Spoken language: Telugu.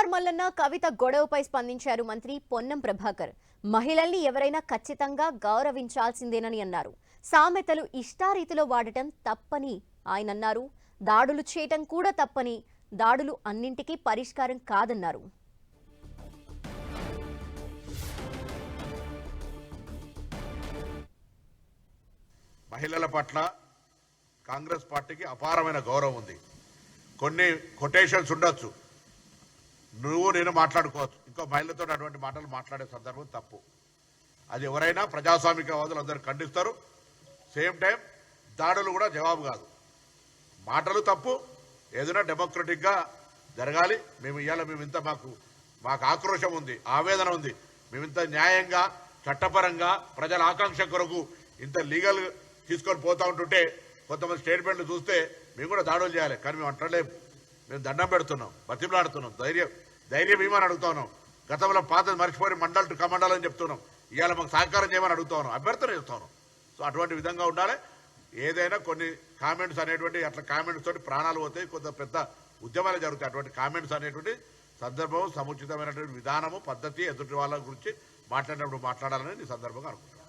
తీన్మార్ మల్లన్న కవిత గొడవపై స్పందించారు మంత్రి పొన్నం ప్రభాకర్. మహిళల్ని ఎవరైనా ఖచ్చితంగా గౌరవించాల్సిందేనని అన్నారు. సామెతలు ఇష్టారీతిలో వాడటం తప్పని ఆయన అన్నారు. దాడులు చేయటం కూడా తప్పని, దాడులు అన్నింటికీ పరిష్కారం కాదన్నారు. మహిళల పట్ల కాంగ్రెస్ పార్టీకి అపారమైన గౌరవం ఉంది. కొన్ని కొటేషన్స్ ఉండొచ్చు, నువ్వు నేను మాట్లాడుకోవచ్చు, ఇంకో మహిళతో అటువంటి మాటలు మాట్లాడే సందర్భం తప్పు. అది ఎవరైనా ప్రజాస్వామికవాదులు అందరూ ఖండిస్తారు. సేమ్ టైం దాడులు కూడా జవాబు కాదు. మాటలు తప్పు, ఏదైనా డెమోక్రటిక్గా జరగాలి. మేము ఇంత మాకు ఆక్రోశం ఉంది, ఆవేదన ఉంది. మేమింత న్యాయంగా చట్టపరంగా ప్రజల ఆకాంక్ష కొరకు ఇంత లీగల్ తీసుకొని పోతా ఉంటుంటే కొంతమంది స్టేట్మెంట్లు చూస్తే మేము కూడా దాడులు చేయాలి, కానీ మేము అంటలేము. మేము దండం పెడుతున్నాం, బతిమలాడుతున్నాం, ధైర్యం ఏమని అడుగుతా ఉన్నాం. గతంలో పాత మర్చిపోయి మండల్ టు కమండల్ అని చెప్తున్నాం. ఇవాళ మాకు సహకారం చేయమని అడుగుతా ఉన్నాం, అభ్యర్థన చేస్తా ఉన్నాం. సో అటువంటి విధంగా ఉండాలి. ఏదైనా కొన్ని కామెంట్స్ అనేటువంటి అట్లా కామెంట్స్ తోటి ప్రాణాలు పోతాయి, కొంత పెద్ద ఉద్యమాలు జరుగుతాయి. అటువంటి కామెంట్స్ అనేటువంటి సందర్భం, సముచితమైనటువంటి విధానము, పద్ధతి ఎదుటి వాళ్ళ గురించి మాట్లాడినప్పుడు మాట్లాడాలని ఈ సందర్భంగా అనుకుంటున్నాను.